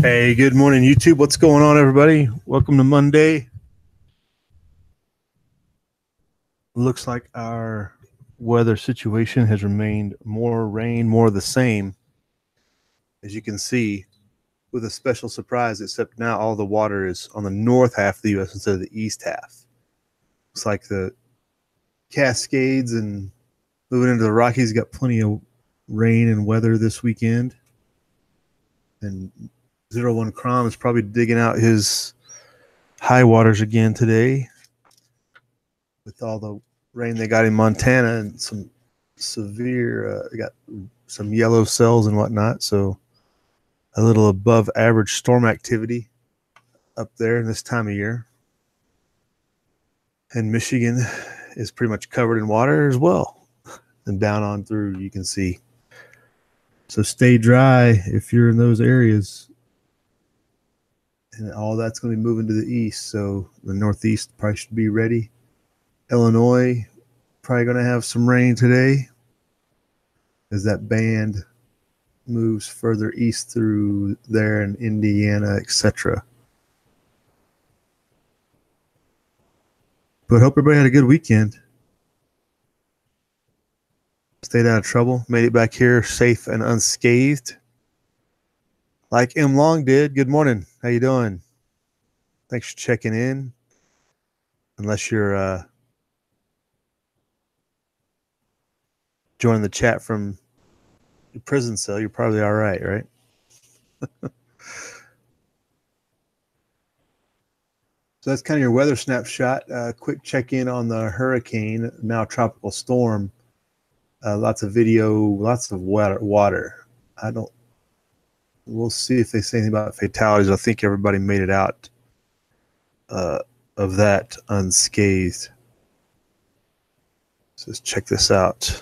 Hey, good morning, YouTube. What's going on, everybody? Welcome to Monday. Looks like our weather situation has remained more rain, more the same, as you can see, with a special surprise, except now all the water is on the north half of the U.S. instead of the east half. Looks like the Cascades and moving into the Rockies got plenty of rain and weather this weekend. And 01 Crom is probably digging out his high waters again today with all the rain they got in Montana and some severe, got some yellow cells and whatnot. So a little above average storm activity up there in this time of year. And Michigan is pretty much covered in water as well. And down on through, you can see. So stay dry if you're in those areas. And all that's going to be moving to the east. So the northeast probably should be ready. Illinois probably going to have some rain today as that band moves further east through there in Indiana, etc. But hope everybody had a good weekend. Stayed out of trouble. Made it back here safe and unscathed. Like M. Long did. Good morning. How you doing? Thanks for checking in. Unless you're joining the chat from your prison cell, you're probably all right, right? So that's kind of your weather snapshot. Quick check-in on the hurricane, now tropical storm. Lots of video, lots of water. We'll see if they say anything about fatalities. I think everybody made it out of that unscathed. So let's check this out.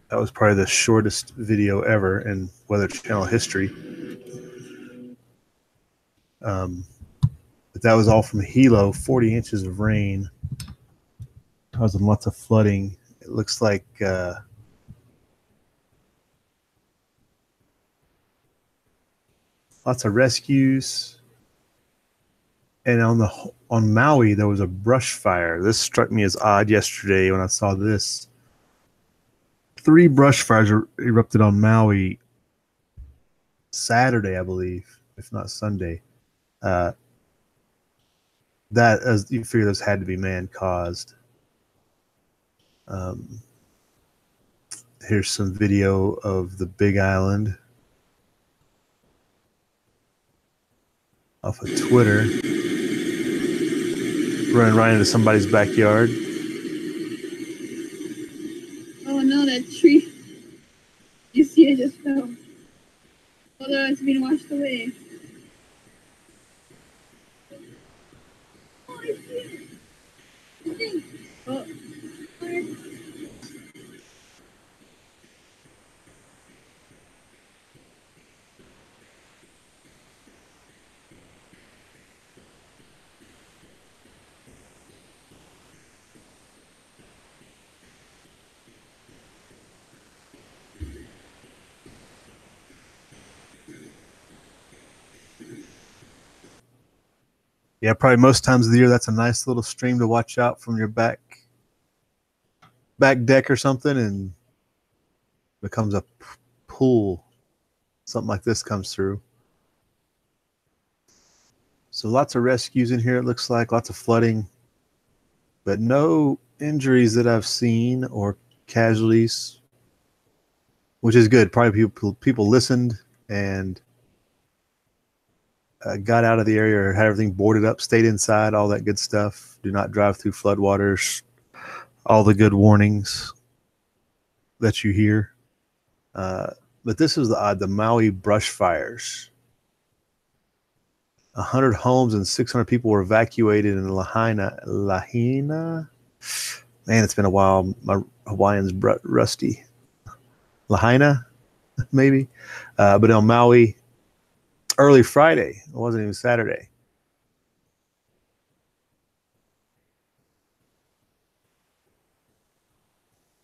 That was probably the shortest video ever in Weather Channel history. But that was all from Hilo, 40 inches of rain, causing lots of flooding. It looks like lots of rescues. And on Maui, there was a brush fire. This struck me as odd yesterday when I saw this. 3 brush fires erupted on Maui Saturday, I believe, if not Sunday. That, as you figure, those had to be man-caused. Here's some video of the Big Island off of Twitter. Running right into somebody's backyard. Oh no, that tree. You see it just fell. Although it's been washed away. Oh, I see it. Oh. Yeah, probably most times of the year, that's a nice little stream to watch out from your back deck or something, and becomes a pool. Something like this comes through. So lots of rescues in here, it looks like, lots of flooding, but no injuries that I've seen or casualties, which is good. Probably people listened and got out of the area or had everything boarded up, stayed inside, all that good stuff. Do not drive through floodwaters, all the good warnings that you hear. But this is the Maui brush fires. 100 homes and 600 people were evacuated in Lahaina. Man, it's been a while. My Hawaiian's rusty. Lahaina, maybe. But on Maui, early Friday. It wasn't even Saturday.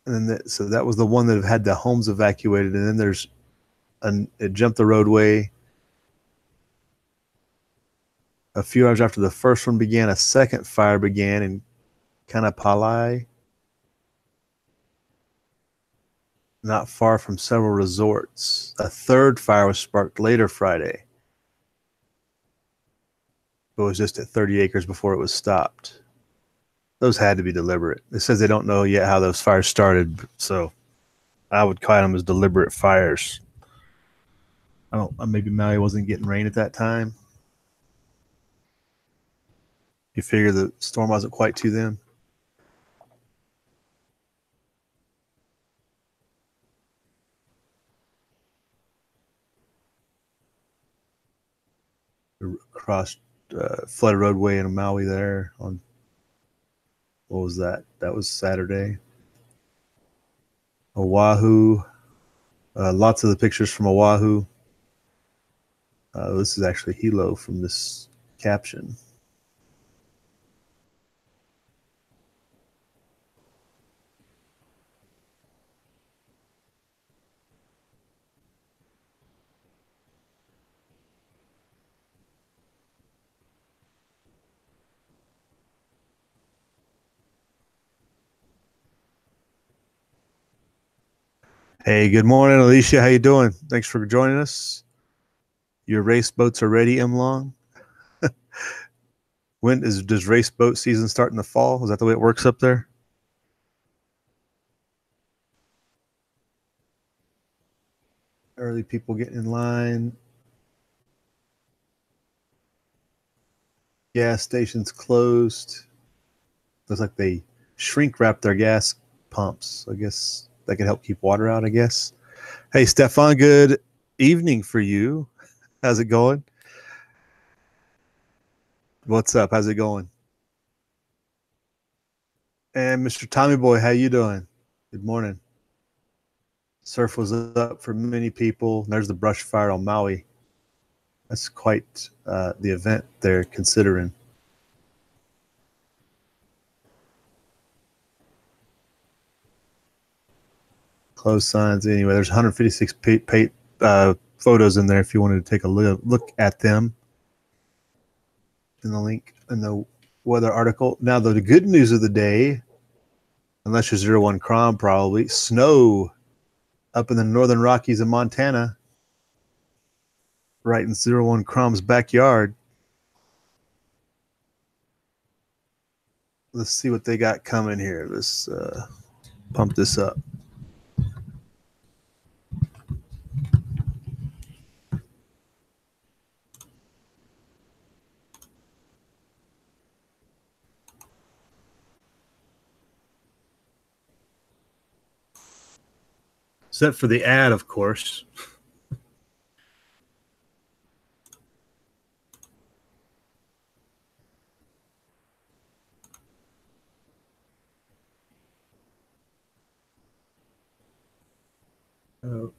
And then so that was the one that had the homes evacuated. And then it jumped the roadway. A few hours after the first one began, a second fire began in Kanapalai, not far from several resorts. A third fire was sparked later Friday. It was just at 30 acres before it was stopped. Those had to be deliberate. It says they don't know yet how those fires started, so I would call them as deliberate fires. Maybe Maui wasn't getting rain at that time. You figure the storm wasn't quite to them. Across flooded roadway in Maui there on, what was that? That was Saturday. Oahu. Lots of the pictures from Oahu. This is actually Hilo from this caption. Hey, good morning, Alicia. How you doing? Thanks for joining us. Your race boats are ready, M. Long. Does race boat season start in the fall? Is that the way it works up there? Early people getting in line. Gas stations closed. Looks like they shrink wrap their gas pumps. I guess that can help keep water out, I guess. Hey, Stefan, good evening for you. How's it going? What's up? How's it going? And Mr. Tommy Boy, how you doing? Good morning. Surf was up for many people. There's the brush fire on Maui. That's quite the event they're considering. Closed signs. Anyway, there's 156 photos in there if you wanted to take a look at them. In the link in the weather article. Now, the good news of the day, unless you're 01 Crom, probably snow up in the northern Rockies of Montana, right in 01 Crom's backyard. Let's see what they got coming here. Let's pump this up. Except for the ad, of course. Oh.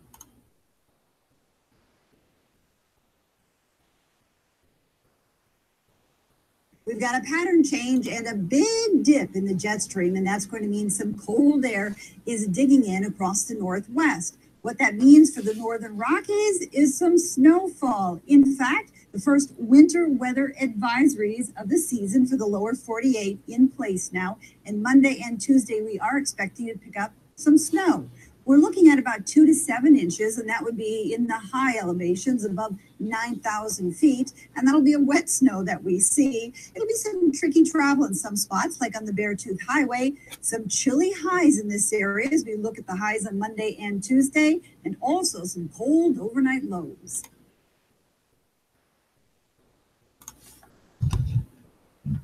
We've got a pattern change and a big dip in the jet stream, and that's going to mean some cold air is digging in across the northwest. What that means for the northern Rockies is some snowfall. In fact, the first winter weather advisories of the season for the lower 48 in place now. And Monday and Tuesday, we are expecting to pick up some snow. We're looking at about 2 to 7 inches, and that would be in the high elevations above 9,000 feet. And that'll be a wet snow that we see. It'll be some tricky travel in some spots, like on the Beartooth Highway. Some chilly highs in this area as we look at the highs on Monday and Tuesday, and also some cold overnight lows.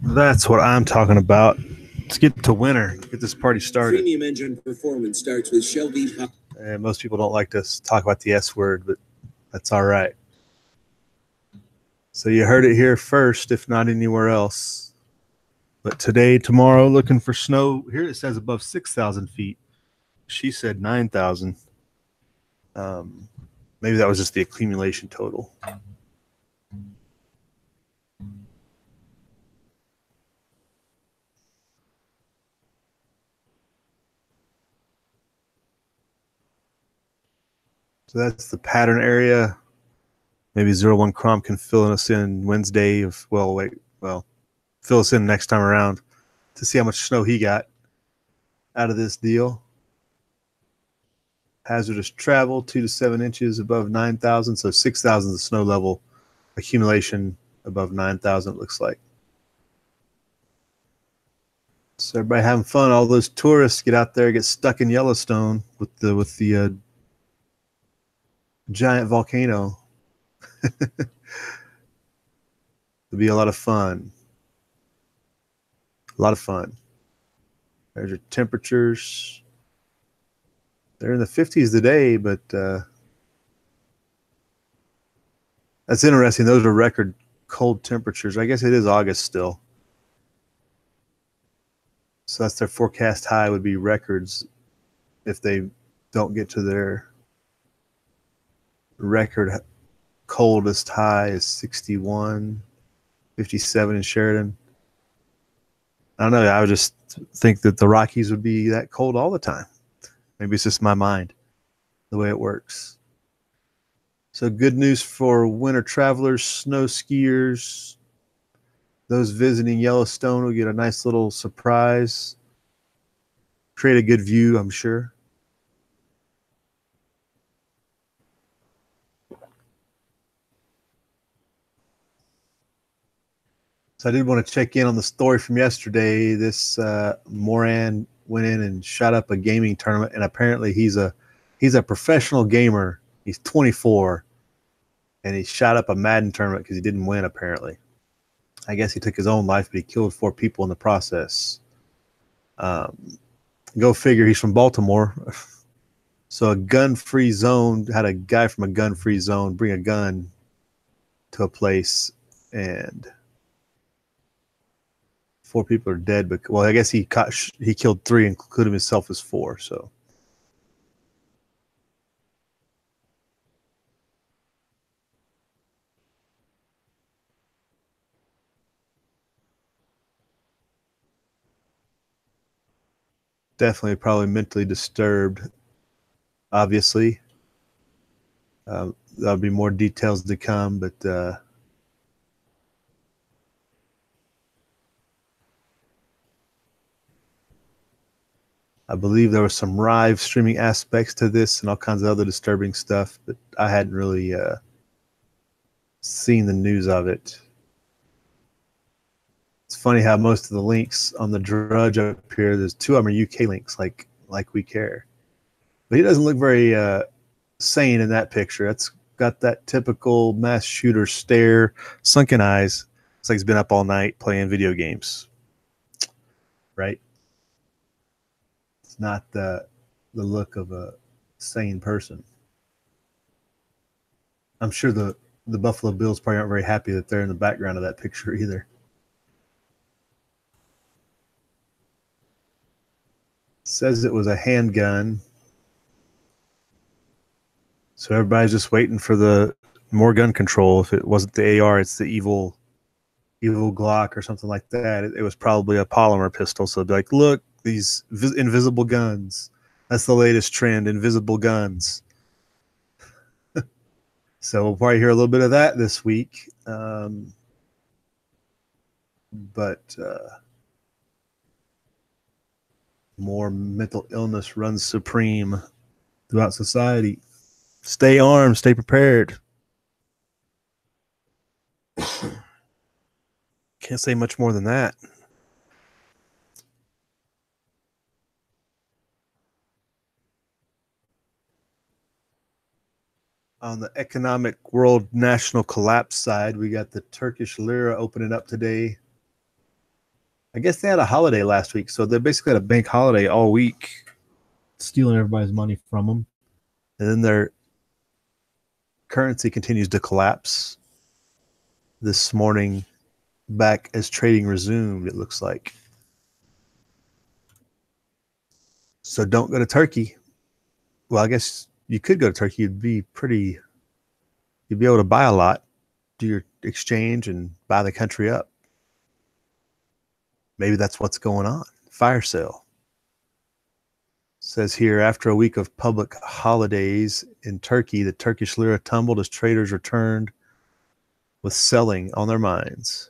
That's what I'm talking about. Let's get to winter. Get this party started. Premium engine performance starts with Shelby. And most people don't like to talk about the S word, but that's all right. So you heard it here first, if not anywhere else. But today, tomorrow, looking for snow. Here it says above 6,000 feet. She said 9,000. Maybe that was just the accumulation total. So that's the pattern area. Maybe 01 Crom can fill us in Wednesday. Fill us in next time around to see how much snow he got out of this deal. Hazardous travel, 2 to 7 inches above 9,000. So 6,000 is the snow level. Accumulation above 9,000, it looks like. So everybody having fun. All those tourists get out there, get stuck in Yellowstone with the giant volcano. It'll be a lot of fun. A lot of fun. There's your temperatures. They're in the 50s today, but that's interesting. Those are record cold temperatures. I guess it is August still. So that's their forecast high would be records if they don't get to their record coldest high is 61, 57 in Sheridan. I don't know. I would just think that the Rockies would be that cold all the time. Maybe it's just my mind, the way it works. So good news for winter travelers, snow skiers. Those visiting Yellowstone will get a nice little surprise. Create a good view, I'm sure. So I did want to check in on the story from yesterday. This Moran went in and shot up a gaming tournament, and apparently he's a professional gamer. He's 24, and he shot up a Madden tournament because he didn't win. Apparently, I guess he took his own life, but he killed 4 people in the process. Go figure. He's from Baltimore. So a gun-free zone had a guy from a gun-free zone bring a gun to a place, and 4 people are dead. But well, I guess he killed 3, including himself as 4. So definitely, probably mentally disturbed. Obviously, there'll be more details to come, but I believe there was some live streaming aspects to this and all kinds of other disturbing stuff, but I hadn't really seen the news of it. It's funny how most of the links on the Drudge up here, there's 2 of them are UK links, like we care. But he doesn't look very sane in that picture. That's got that typical mass shooter stare, sunken eyes. It's like he's been up all night playing video games, right? It's not the look of a sane person. I'm sure the Buffalo Bills probably aren't very happy that they're in the background of that picture either. Says it was a handgun. So everybody's just waiting for the more gun control. If it wasn't the AR, it's the evil Glock or something like that. It was probably a polymer pistol. So it'd be like, look, these invisible guns. That's the latest trend, invisible guns. So we'll probably hear a little bit of that this week. But more mental illness runs supreme throughout society. Stay armed, stay prepared. Can't say much more than that. On the economic world national collapse side, we got the Turkish lira opening up today. I guess they had a holiday last week, so they basically had a bank holiday all week, stealing everybody's money from them. And then their currency continues to collapse. This morning, back as trading resumed, it looks like. So don't go to Turkey. Well, I guess you could go to Turkey. You'd be able to buy a lot, do your exchange, and buy the country up. Maybe that's what's going on. Fire sale. Says here, after a week of public holidays in Turkey, the Turkish lira tumbled as traders returned with selling on their minds.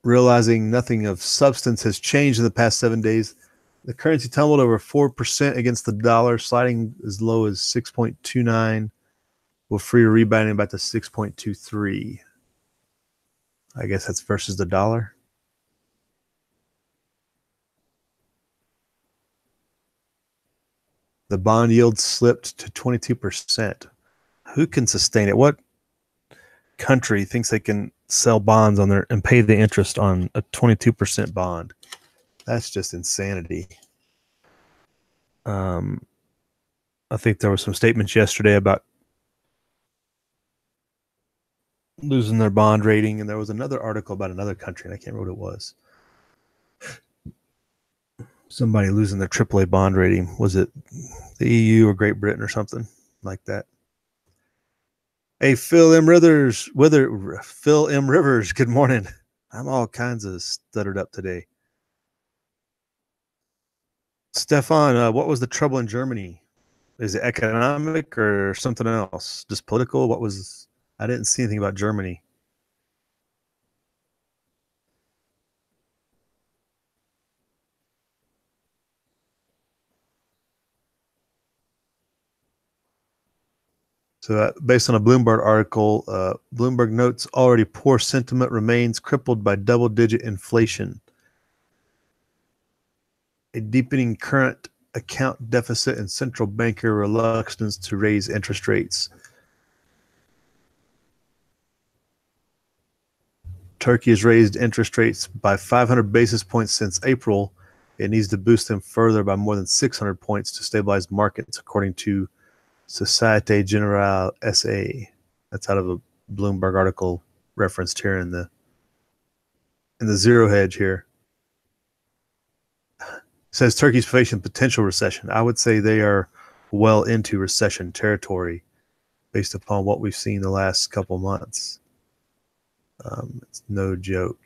Realizing nothing of substance has changed in the past 7 days, the currency tumbled over 4% against the dollar, sliding as low as 6.29, with free rebounding back to 6.23. I guess that's versus the dollar. The bond yield slipped to 22%. Who can sustain it? What country thinks they can sell bonds on their and pay the interest on a 22% bond? That's just insanity. I think there were some statements yesterday about losing their bond rating, and there was another article about another country, and I can't remember what it was. Somebody losing their AAA bond rating. Was it the EU or Great Britain or something like that? Hey, Phil M. Rivers, good morning. I'm all kinds of stuttered up today. Stefan, what was the trouble in Germany? Is it economic or something else? Just political? I didn't see anything about Germany. So, based on a Bloomberg article, Bloomberg notes already poor sentiment remains crippled by double-digit inflation. A deepening current account deficit and central banker reluctance to raise interest rates. Turkey has raised interest rates by 500 basis points since April. It needs to boost them further by more than 600 points to stabilize markets, according to Societe Generale SA. That's out of a Bloomberg article referenced here in the zero hedge here. It says Turkey's facing potential recession. I would say they are well into recession territory based upon what we've seen the last couple months. It's no joke.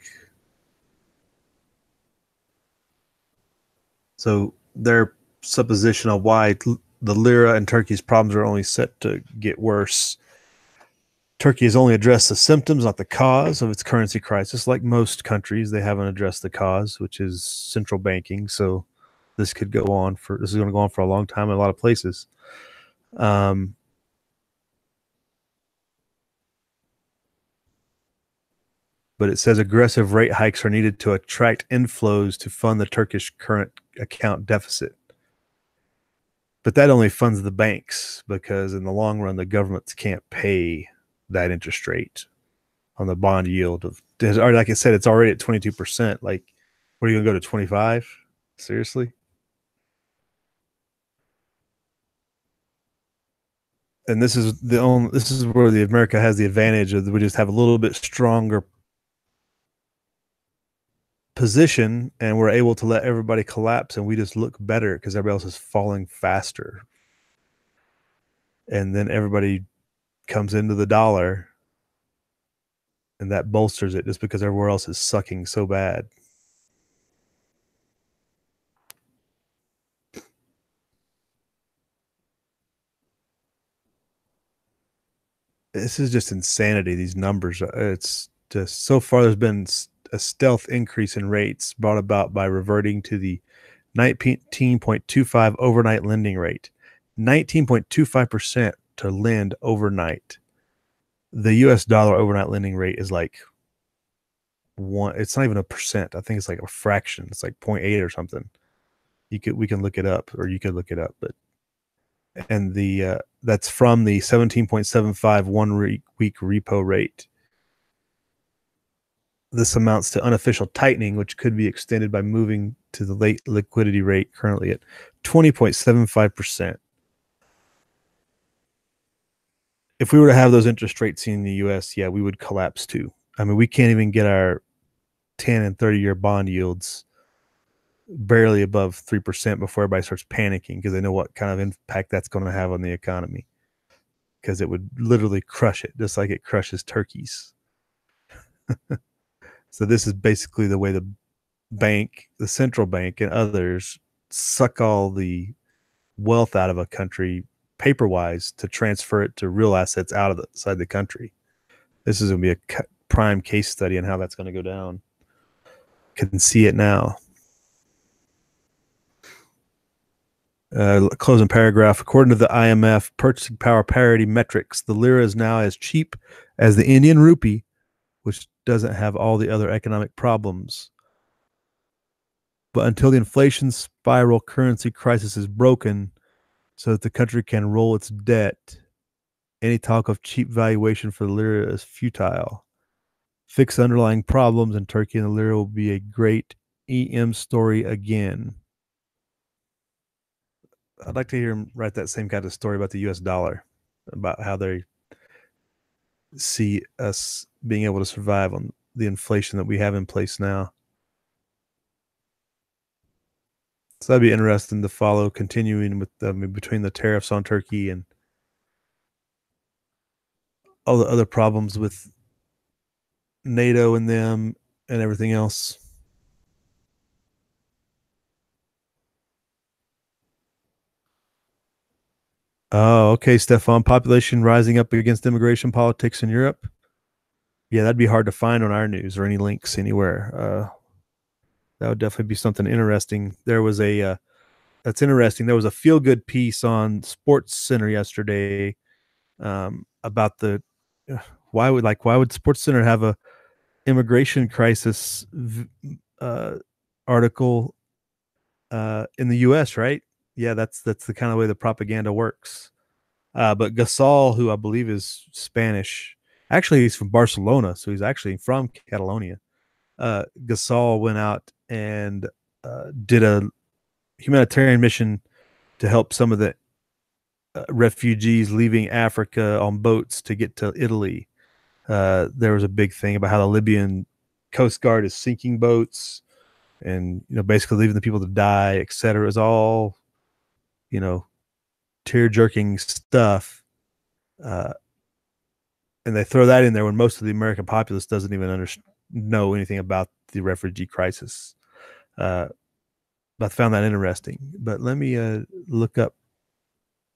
So their supposition of why the lira and Turkey's problems are only set to get worse. Turkey has only addressed the symptoms, not the cause of its currency crisis. Like most countries, they haven't addressed the cause, which is central banking. So this is going to go on for a long time in a lot of places. But it says aggressive rate hikes are needed to attract inflows to fund the Turkish current account deficit. But that only funds the banks, because in the long run, the governments can't pay that interest rate on the bond yield. Like I said, it's already at 22%. Like, what are you going to go to 25? Seriously? And this is where the America has the advantage of, we just have a little bit stronger position, and we're able to let everybody collapse, and we just look better because everybody else is falling faster. And then everybody comes into the dollar, and that bolsters it just because everywhere else is sucking so bad. This is just insanity, these numbers. It's just, so far there's been a stealth increase in rates brought about by reverting to the 19.25 overnight lending rate. 19.25% to lend overnight. The US dollar overnight lending rate is like it's not even a percent. I think it's like a fraction. It's like 0.8 or something. We can look it up, or you could look it up, but and that's from the 17.75 1-week repo rate. This amounts to unofficial tightening, which could be extended by moving to the late liquidity rate, currently at 20.75%. If we were to have those interest rates in the U.S., yeah, we would collapse too. I mean, we can't even get our 10 and 30-year bond yields barely above 3% before everybody starts panicking, because they know what kind of impact that's going to have on the economy, because it would literally crush it, just like it crushes turkeys. So this is basically the way the bank, the central bank, and others suck all the wealth out of a country paper-wise to transfer it to real assets outside the country. This is going to be a prime case study on how that's going to go down. Can see it now. Closing paragraph. According to the IMF purchasing power parity metrics, the lira is now as cheap as the Indian rupee, which doesn't have all the other economic problems. But until the inflation spiral currency crisis is broken, so that the country can roll its debt, any talk of cheap valuation for the lira is futile. Fix underlying problems, and Turkey and the lira will be a great EM story again. I'd like to hear him write that same kind of story about the US dollar, about how they see us being able to survive on the inflation that we have in place now. So that'd be interesting to follow, continuing with between the tariffs on Turkey and all the other problems with NATO and them and everything else. Oh, okay, Stefan. Population rising up against immigration politics in Europe. Yeah, that'd be hard to find on our news or any links anywhere. That would definitely be something interesting. That's interesting. There was a feel-good piece on Sports Center yesterday about the why would SportsCenter have a immigration crisis article in the U.S., right? Yeah, that's the kind of way the propaganda works. But Gasol, who I believe is Spanish, actually he's from Barcelona, so he's actually from Catalonia. Gasol went out and did a humanitarian mission to help some of the refugees leaving Africa on boats to get to Italy. There was a big thing about how the Libyan Coast Guard is sinking boats and, basically leaving the people to die, et cetera. It's all, tear-jerking stuff. And they throw that in there when most of the American populace doesn't even know anything about the refugee crisis. But I found that interesting. But let me look up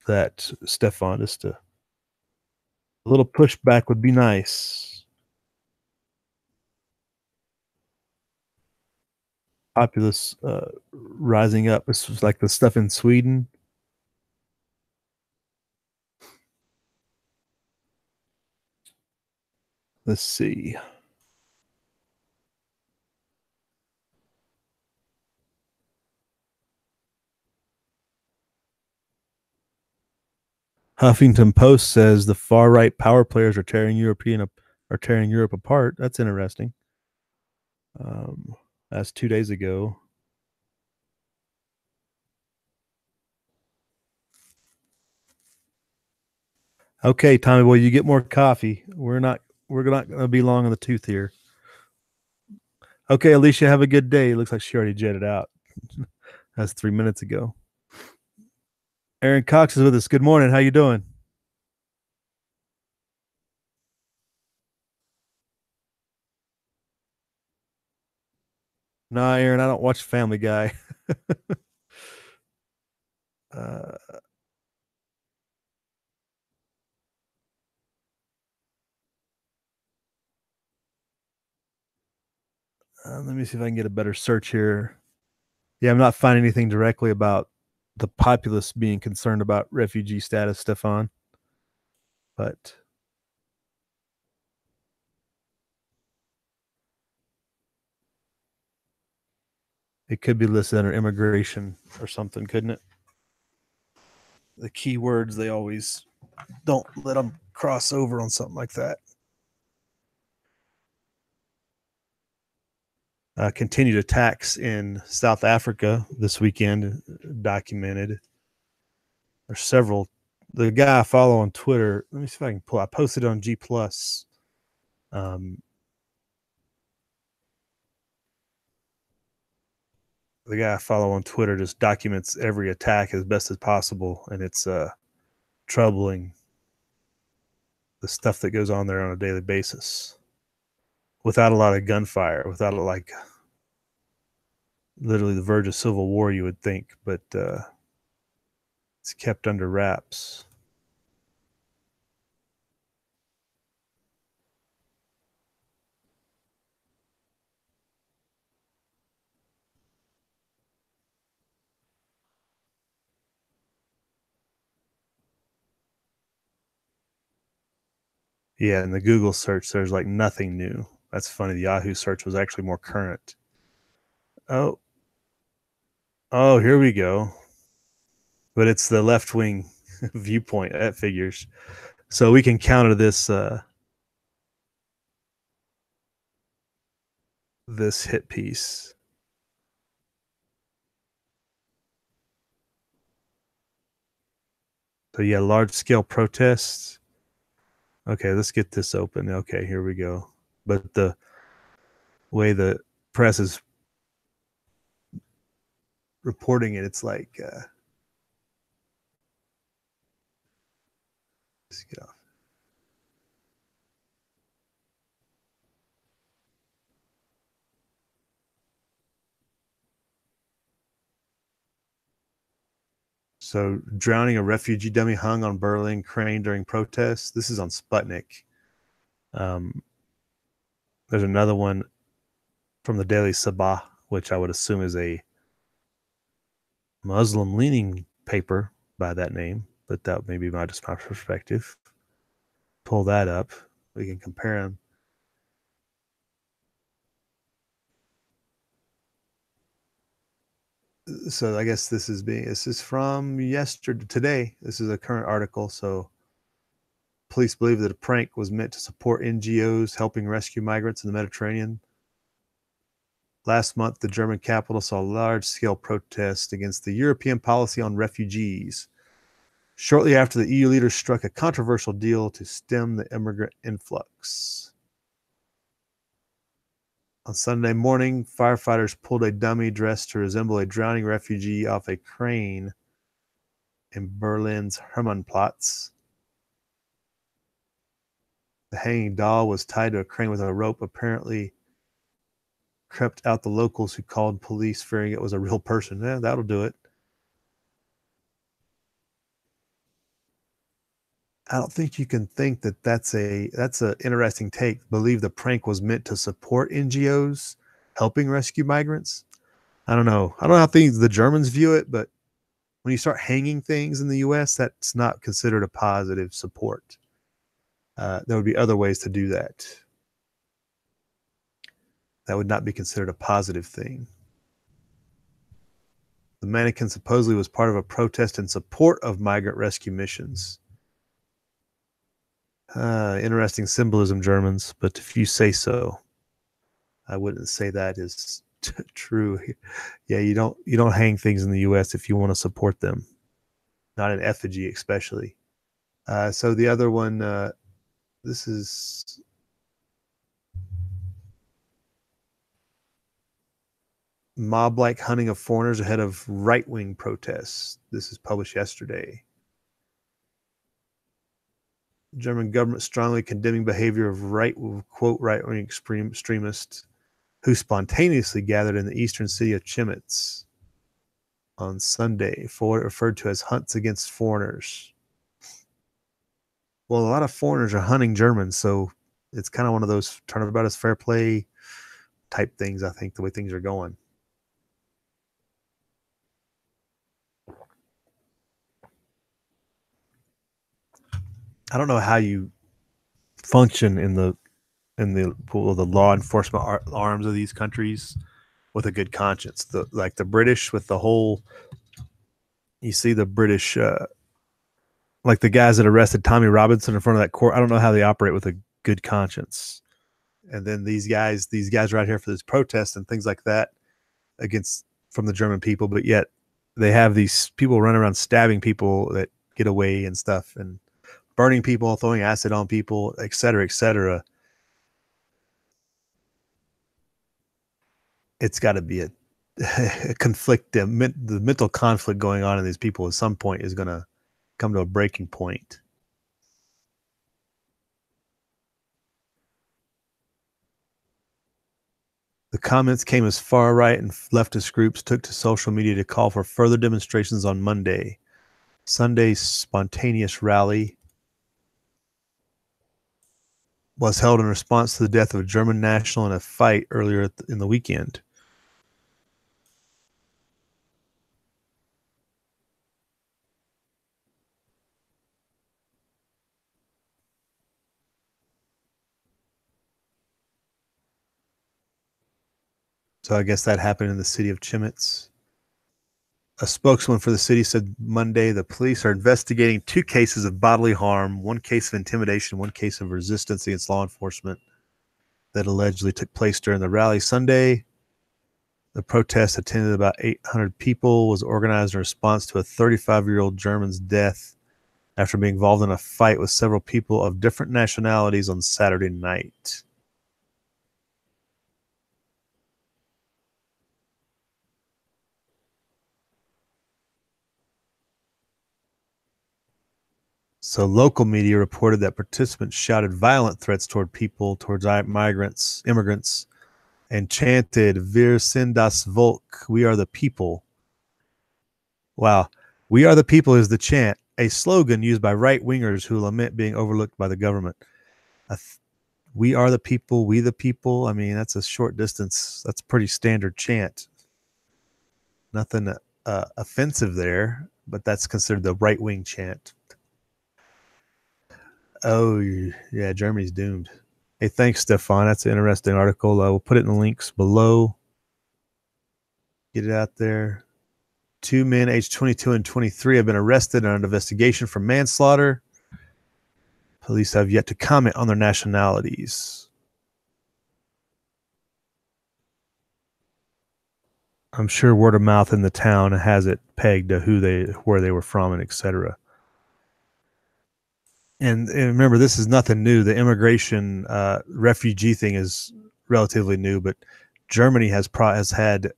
that, Stefan, just a little pushback would be nice. Populace rising up. This was like the stuff in Sweden. Let's see. Huffington Post says the far right power players are tearing Europe apart. That's interesting. That's 2 days ago. Okay, Tommy boy, you get more coffee. We're not going to be long on the tooth here. Okay, Alicia, have a good day. It looks like she already jetted out. That's 3 minutes ago. Aaron Cox is with us. Good morning. How you doing? Nah, Aaron, I don't watch Family Guy. Let me see if I can get a better search here. Yeah, I'm not finding anything directly about the populace being concerned about refugee status, Stefan. But it could be listed under immigration or something, couldn't it? The keywords, they always don't let them cross over on something like that. Continued attacks in South Africa this weekend documented. There's several. The guy I follow on Twitter, let me see if I can pull. I posted on G+. The guy I follow on Twitter just documents every attack as best as possible, and it's troubling, the stuff that goes on there on a daily basis without a lot of gunfire, without literally the verge of civil war, you would think, but it's kept under wraps. Yeah, in the Google search, there's like nothing new. That's funny. The Yahoo search was actually more current. Oh, here we go. But it's the left-wing viewpoint. That figures. So we can counter this this hit piece. So yeah, large-scale protests. Okay, let's get this open. Okay, here we go. But the way the press is reporting it, it's like let's get off. So, drowning a refugee dummy hung on Berlin crane during protests. This is on Sputnik. There's another one from the Daily Sabah, which I would assume is a Muslim-leaning paper by that name, but that may be just my perspective. pull that up. We can compare them. So I guess this is from today. This is a current article. So police believe that a prank was meant to support NGOs helping rescue migrants in the Mediterranean. Last month, the German capital saw large-scale protests against the European policy on refugees. Shortly after, the EU leaders struck a controversial deal to stem the immigrant influx. On Sunday morning, firefighters pulled a dummy dressed to resemble a drowning refugee off a crane in Berlin's Hermannplatz. The hanging doll was tied to a crane with a rope, apparently crept out the locals who called police fearing it was a real person. Yeah, that'll do it. I don't think you can think that that's an interesting take. Believe the prank was meant to support NGOs helping rescue migrants. I don't know how the Germans view it, but when you start hanging things in the U.S., that's not considered a positive support. There would be other ways to do that. That would not be considered a positive thing. The mannequin supposedly was part of a protest in support of migrant rescue missions. Interesting symbolism, Germans, but if you say so, I wouldn't say that is true. Yeah, you don't hang things in the U.S. if you want to support them, not in effigy especially. So the other one, this is mob-like hunting of foreigners ahead of right-wing protests. This is published yesterday. German government strongly condemning behavior of right-wing extremists who spontaneously gathered in the eastern city of Chemnitz on Sunday for what it referred to as hunts against foreigners. Well, a lot of foreigners are hunting Germans, so it's kind of one of those turnabout as fair play type things, I think, the way things are going. I don't know how you function in the law enforcement arms of these countries with a good conscience. Like the British with the whole, you see the British, like the guys that arrested Tommy Robinson in front of that court. I don't know how they operate with a good conscience. And then these guys are out here for this protest and things like that from the German people, but yet they have these people running around stabbing people that get away and stuff, and burning people, throwing acid on people, et cetera, et cetera. It's got to be a conflict. The mental conflict going on in these people at some point is going to come to a breaking point. The comments came as far right and leftist groups took to social media to call for further demonstrations on Monday. Sunday's spontaneous rally was held in response to the death of a German national in a fight earlier in the weekend. So I guess that happened in the city of Chemnitz. A spokesman for the city said Monday the police are investigating 2 cases of bodily harm, 1 case of intimidation, 1 case of resistance against law enforcement that allegedly took place during the rally Sunday. The protest, attended about 800 people, was organized in response to a 35-year-old German's death after being involved in a fight with several people of different nationalities on Saturday night. So local media reported that participants shouted violent threats towards immigrants, and chanted "Wir sind das Volk," "We are the people." Wow. "We are the people" is the chant, a slogan used by right-wingers who lament being overlooked by the government. We are the people, we the people. I mean, that's a short distance. That's a pretty standard chant. Nothing offensive there, but that's considered the right-wing chant. Oh, yeah, Germany's doomed. Hey, thanks, Stefan. That's an interesting article. We'll put it in the links below. Get it out there. 2 men aged 22 and 23 have been arrested on an investigation for manslaughter. Police have yet to comment on their nationalities. I'm sure word of mouth in the town has it pegged to where they were from, and etc. And remember, this is nothing new. The immigration refugee thing is relatively new, but Germany has had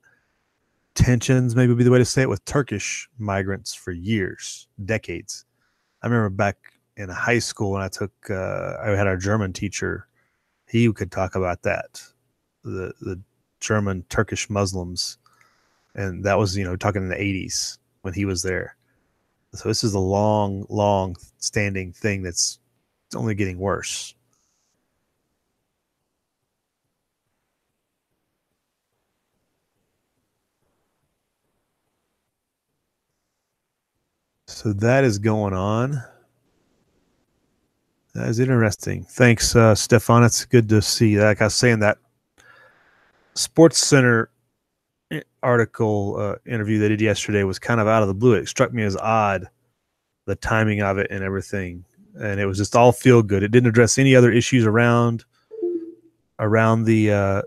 tensions, maybe would be the way to say it, with Turkish migrants for years, decades. I remember back in high school when I had our German teacher. He could talk about that, the German Turkish Muslims, and that was talking in the 80s when he was there. So this is a long standing thing that's only getting worse. So that is going on. That is interesting. Thanks, Stefan. It's good to see. Like I was saying, that Sports Center article interview they did yesterday was kind of out of the blue. It struck me as odd, the timing of it and everything. And it was just all feel good. It didn't address any other issues around the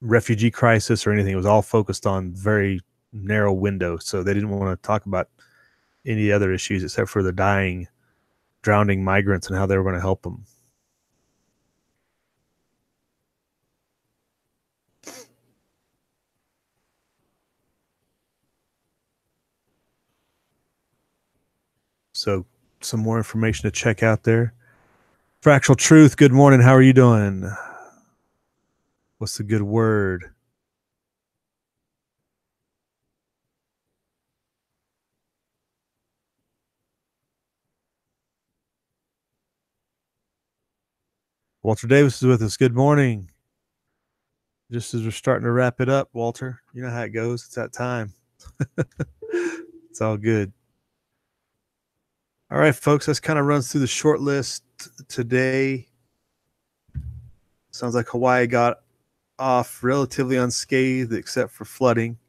refugee crisis or anything. It was all focused on very narrow window. So they didn't want to talk about any other issues except for the drowning migrants and how they were going to help them. So some more information to check out there. Fractal Truth, good morning. How are you doing? What's the good word? Walter Davis is with us. Good morning. Just as we're starting to wrap it up, Walter, you know how it goes. It's that time. It's all good. All right, folks, let's kind of run through the short list today. Sounds like Hawaii got off relatively unscathed except for flooding.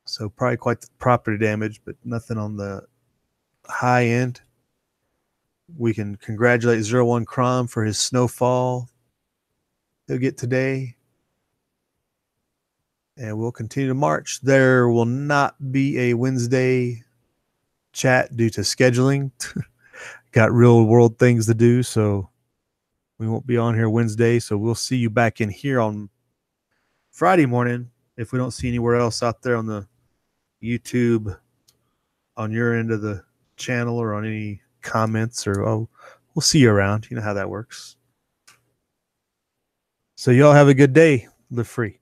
So probably quite the property damage, but nothing on the high end. We can congratulate 01 Crom for his snowfall he'll get today. And we'll continue to march. There will not be a Wednesday chat due to scheduling. Got real world things to do, so we won't be on here Wednesday. So we'll see you back in here on Friday morning if we don't see anywhere else out there on the YouTube on your end of the channel or on any comments, or we'll see you around. You know how that works. So y'all have a good day. Live free.